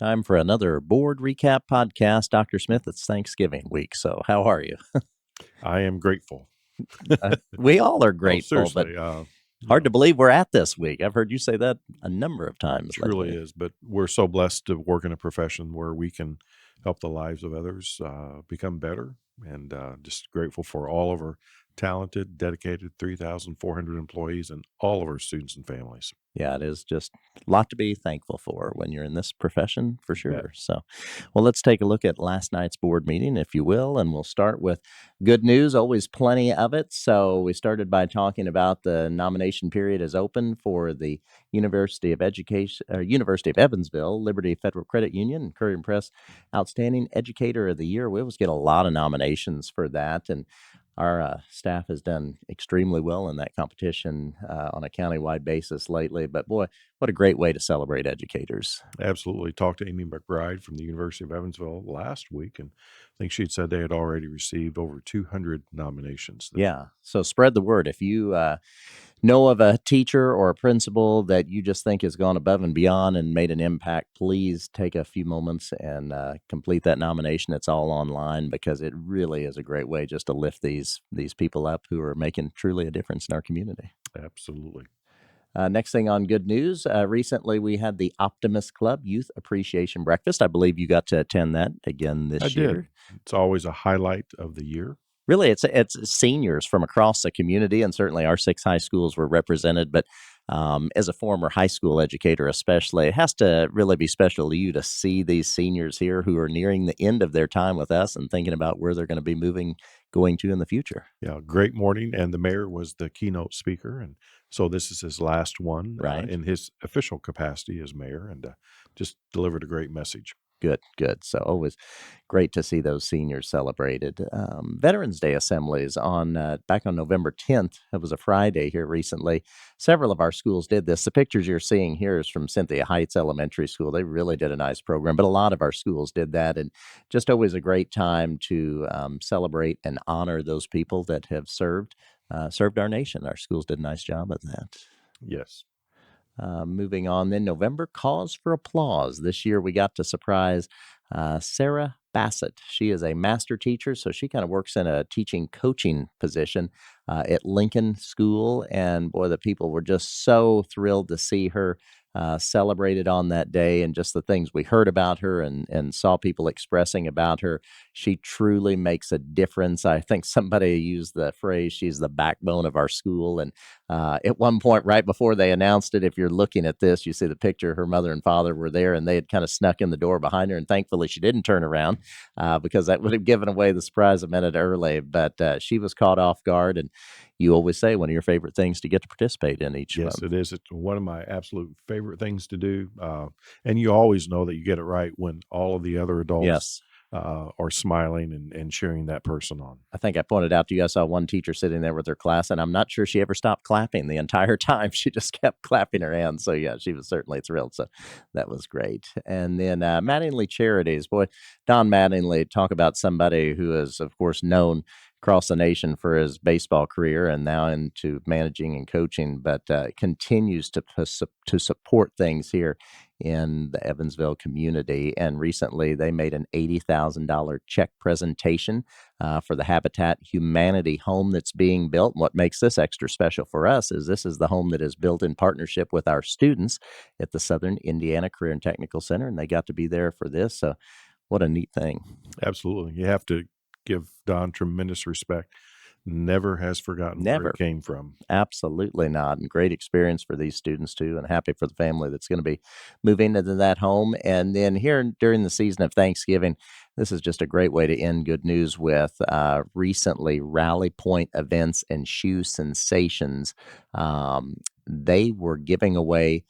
Time for another board recap podcast. Dr. Smith, it's Thanksgiving week. So, how are you? I am grateful. We all are Oh, grateful, but seriously, hard to believe we're at this week. I've heard you say that a number of times truly lately. is. But we're so blessed to work in a profession where we can help the lives of others become better, and just grateful for all of our talented, dedicated 3,400 employees and all of our students and families. Yeah, it is just a lot to be thankful for when you're in this profession, for You bet. sure. So, well, let's take a look at last night's board meeting, if you will, and we'll start with good news, always plenty of it. So, we started by talking about the nomination period is open for the University of Evansville, Liberty Federal Credit Union, and Courier and Press Outstanding Educator of the Year. We always get a lot of nominations for that, and our staff has done extremely well in that competition on a countywide basis lately. But boy, what a great way to celebrate educators. Absolutely. Talked to Amy McBride from the University of Evansville last week, and I think she'd said they had already received over 200 nominations this Yeah. So spread the word. If you know of a teacher or a principal that you just think has gone above and beyond and made an impact, please take a few moments and complete that nomination. It's all online because it really is a great way just to lift these people up who are making truly a difference in our community. year. Absolutely. Next thing on good news, recently we had the Optimist Club Youth Appreciation Breakfast. I believe you got to attend that again I this did. year. It's always a highlight of the year. Really, it's seniors from across the community, and certainly our 6 high schools were represented. But as a former high school educator, especially, it has to really be special to you to see these seniors here who are nearing the end of their time with us and thinking about where they're going to be going to in the future. Yeah, great morning. And the mayor was the keynote speaker. And so this is his last one Right. in his official capacity as mayor, and just delivered a great message. Good, good. So always great to see those seniors celebrated. Veterans Day assemblies on back on November 10th. It was a Friday here recently. Several of our schools did this. The pictures you're seeing here is from Cynthia Heights Elementary School. They really did a nice program, but a lot of our schools did that, and just always a great time to celebrate and honor those people that have served our nation. Our schools did a nice job of that. Yes. Moving on, then November cause for applause. This year we got to surprise Sarah Bassett. She is a master teacher, so she kind of works in a teaching coaching position at Lincoln School. And boy, the people were just so thrilled to see her celebrated on that day, and just the things we heard about her and saw people expressing about her. She truly makes a difference. I think somebody used the phrase, she's the backbone of our school. And at one point, right before they announced it, if you're looking at this, you see the picture, her mother and father were there, and they had kind of snuck in the door behind her. And thankfully, she didn't turn around because that would have given away the surprise a minute early. But she was caught off guard. And you always say one of your favorite things to get to participate in each Yes, month. it is. It's one of my absolute favorite things to do. And you always know that you get it right when all of the other adults Yes. are smiling and cheering that person on. I think I pointed out to you, I saw one teacher sitting there with her class, and I'm not sure she ever stopped clapping the entire time. She just kept clapping her hands. So, yeah, she was certainly thrilled. So that was great. And then Mattingly Charities. Boy, Don Mattingly, talk about somebody who is, of course, known across the nation for his baseball career and now into managing and coaching, but continues to support things here in the Evansville community. And recently they made an $80,000 check presentation for the Habitat Humanity home that's being built. And what makes this extra special for us is this is the home that is built in partnership with our students at the Southern Indiana Career and Technical Center, and they got to be there for this. So what a neat thing. Absolutely. You have to give Don tremendous respect. Never has forgotten where Never. it came from. Absolutely not. And great experience for these students too, and happy for the family that's going to be moving into that home. And then here during the season of Thanksgiving, this is just a great way to end good news with recently Rally Point Events and Shoe Sensations. They were giving away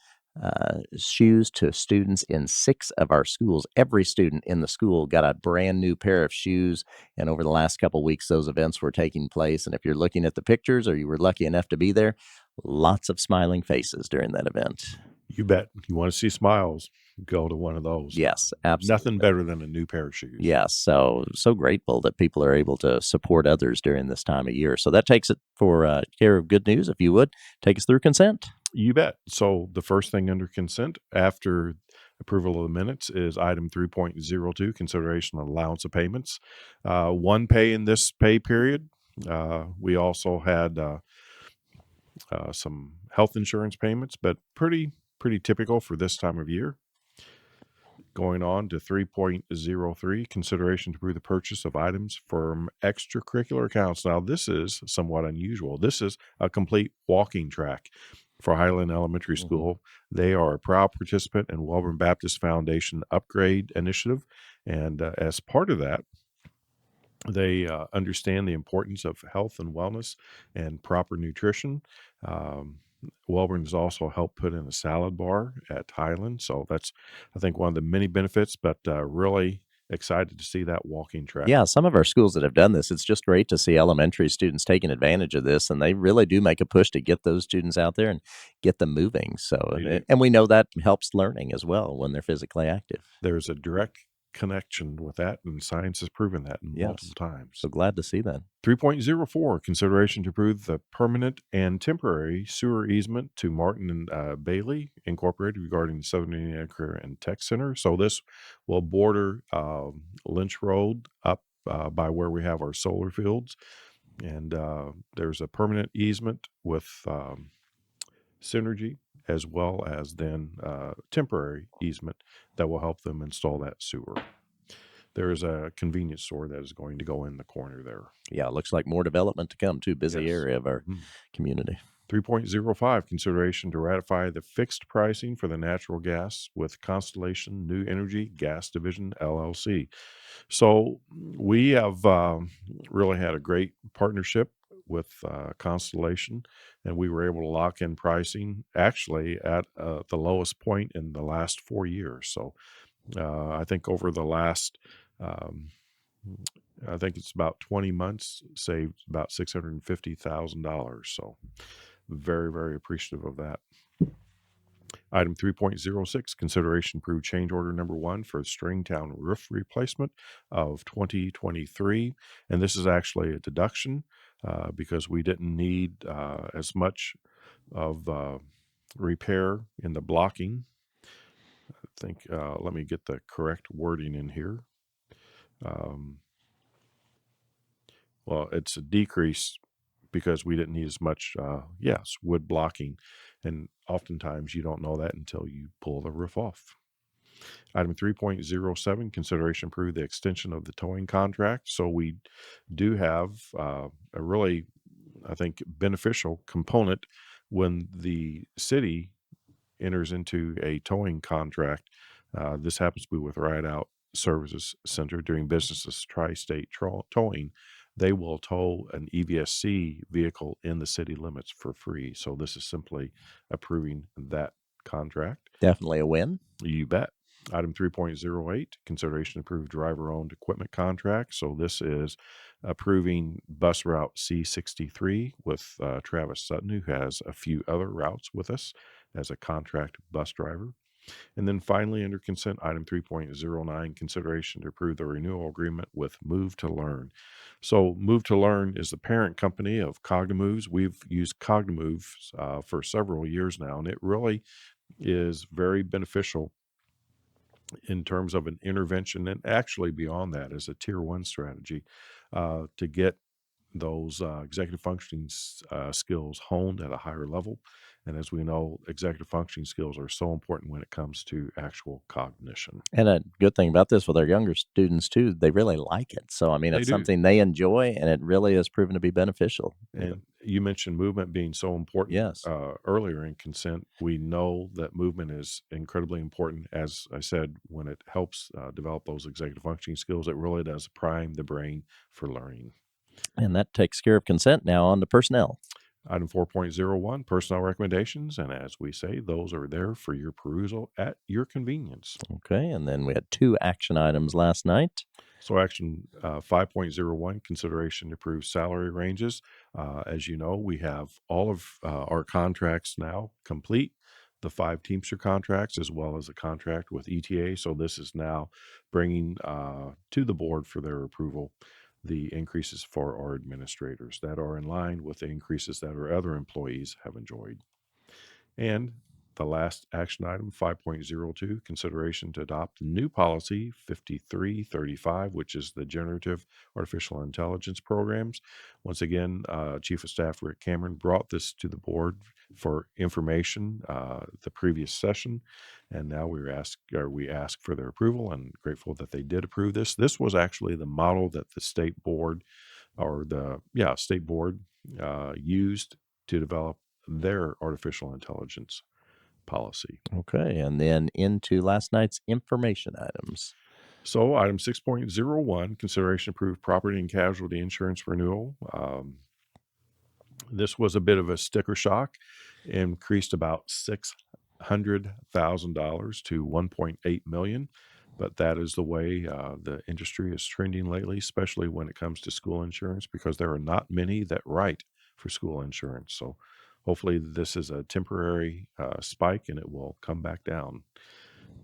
shoes to students in 6 of our schools. Every student in the school got a brand new pair of shoes. And over the last couple of weeks, those events were taking place. And if you're looking at the pictures or you were lucky enough to be there, lots of smiling faces during that event. You bet. You want to see smiles, go to one of those. Yes, absolutely. Nothing better than a new pair of shoes. Yes, so grateful that people are able to support others during this time of year. So that takes it for care of good news. If you would, take us through consent. You bet. So the first thing under consent after Approval of the minutes is item 3.02, consideration of allowance of payments. One pay in this pay period. We also had some health insurance payments, but pretty typical for this time of year. Going on to 3.03, consideration to approve the purchase of items from extracurricular accounts. Now, this is somewhat unusual. This is a complete walking track for Highland Elementary Mhm. School. They are a proud participant in Welborn Baptist Foundation Upgrade Initiative. And as part of that, they understand the importance of health and wellness and proper nutrition. Um, Welborn has also helped put in a salad bar at Highland. So that's, I think, one of the many benefits, but really excited to see that walking track. Yeah, some of our schools that have done this, it's just great to see elementary students taking advantage of this, and they really do make a push to get those students out there and get them moving. So, They do. and we know that helps learning as well when they're physically active. There's a direct connection with that, and science has proven that multiple Yes. times. So glad to see that. 3.04, consideration to approve the permanent and temporary sewer easement to Martin and Bailey Incorporated regarding the Southern Indiana Career and Tech Center. So this will border Lynch Road up by where we have our solar fields. And there's a permanent easement with Synergy, as well as then temporary easement that will help them install that sewer. There is a convenience store that is going to go in the corner there. Yeah, it looks like more development to come too. Busy Yes. area of our Mhm. community. 3.05, consideration to ratify the fixed pricing for the natural gas with Constellation New Energy Gas Division LLC. So we have really had a great partnership with Constellation, and we were able to lock in pricing actually at the lowest point in the last 4 years. So I think over the last um, I think it's about 20 months, saved about $650,000. So very, very appreciative of that. Item 3.06, consideration approved change order number 1 for Stringtown roof replacement of 2023. And this is actually a deduction because we didn't need as much of repair in the blocking. I think, let me get the correct wording in here. Um, well, it's a decrease because we didn't need as much, yes, wood blocking. And oftentimes you don't know that until you pull the roof off. Item 3.07, consideration approve the extension of the towing contract. So we do have a really, I think, beneficial component when the city enters into a towing contract. This happens to be with Ride Out Services Center doing business as Tri-State Towing. They will tow an EVSC vehicle in the city limits for free. So this is simply approving that contract. Definitely a win. You bet. Item 3.08, consideration to approve driver-owned equipment contract. So this is approving bus route C63 with Travis Sutton, who has a few other routes with us as a contract bus driver. And then finally, under consent, item 3.09, consideration to approve the renewal agreement with Move to Learn. So Move to Learn is the parent company of Cognimoves. We've used Cognimoves for several years now, and it really is very beneficial in terms of an intervention and actually beyond that as a tier 1 strategy to get those executive functioning skills honed at a higher level. And as we know, executive functioning skills are so important when it comes to actual cognition. And a good thing about this with our younger students too, they really like it. So I mean, They it's do. something they enjoy, and it really has proven to be beneficial. And you mentioned movement being so important Yes. earlier in consent. We know that movement is incredibly important. As I said, when it helps develop those executive functioning skills, it really does prime the brain for learning. And that takes care of consent. Now on to personnel. Item 4.01, personnel recommendations. And as we say, those are there for your perusal at your convenience. Okay. And then we had 2 action items last night. So, action 5.01, consideration to approve salary ranges. As you know, we have all of our contracts now complete, the 5 Teamster contracts, as well as a contract with ETA. So, this is now bringing to the board for their approval the increases for our administrators that are in line with the increases that our other employees have enjoyed. And the last action item, 5.02, consideration to adopt new policy 5335, which is the generative artificial intelligence programs. Once again, Chief of Staff Rick Cameron brought this to the board for information the previous session, and now we ask for their approval, and grateful that they did approve this. This was actually the model that the state board state board used to develop their artificial intelligence policy. Okay. And then into last night's information items. So, item 6.01, consideration approved property and casualty insurance renewal. This was a bit of a sticker shock, increased about $600,000 to 1.8 million. But that is the way the industry is trending lately, especially when it comes to school insurance, because there are not many that write for school insurance. So hopefully this is a temporary spike and it will come back down.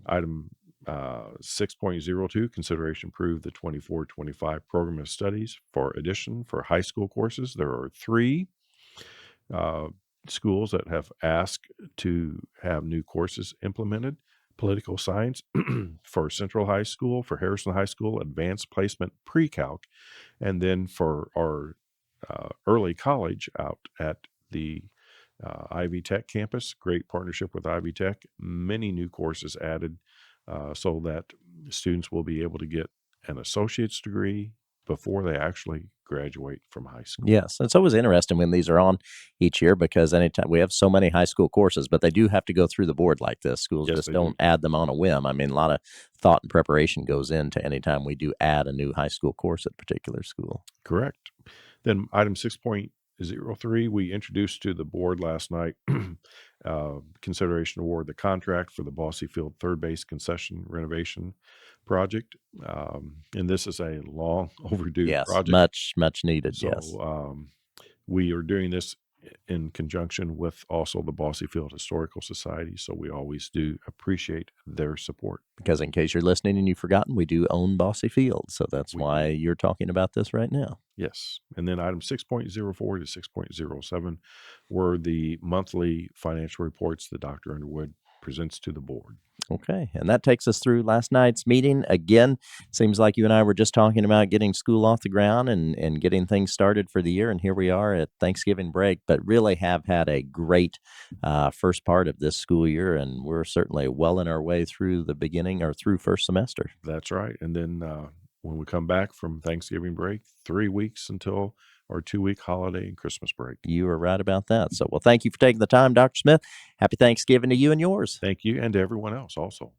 Item 6.02, consideration approve the 24-25 program of studies for addition for high school courses. There are three uh, schools that have asked to have new courses implemented. Political science for Central High School, for Harrison High School, advanced placement pre-calc, and then for our early college out at the Ivy Tech campus. Great partnership with Ivy Tech. Many new courses added so that students will be able to get an associate's degree before they actually graduate from high school. Yes, it's always interesting when these are on each year because anytime we have so many high school courses, but they do have to go through the board like this. Schools Yes, just they don't do. add them on a whim. I mean, a lot of thought and preparation goes into anytime we do add a new high school course at a particular school. Correct. Then item 6.03, we introduced to the board last night consideration award the contract for the Bossy Field third base concession renovation project. And this is a long overdue Yes, project. much needed. So Yes. we are doing this in conjunction with also the Bossy Field Historical Society. So we always do appreciate their support. Because in case you're listening and you've forgotten, we do own Bossy Field. So that's We why do. you're talking about this right now. Yes. And then item 6.04 to 6.07 were the monthly financial reports that Dr. Underwood presents to the board. Okay. And that takes us through last night's meeting. Again, seems like you and I were just talking about getting school off the ground and getting things started for the year. And here we are at Thanksgiving break, but really have had a great first part of this school year. And we're certainly well in our way through the beginning or through first semester. That's right. And then when we come back from Thanksgiving break, 3 weeks until our 2-week holiday and Christmas break. You are right about that. So, well, thank you for taking the time, Dr. Smith. Happy Thanksgiving to you and yours. Thank you, and to everyone else also.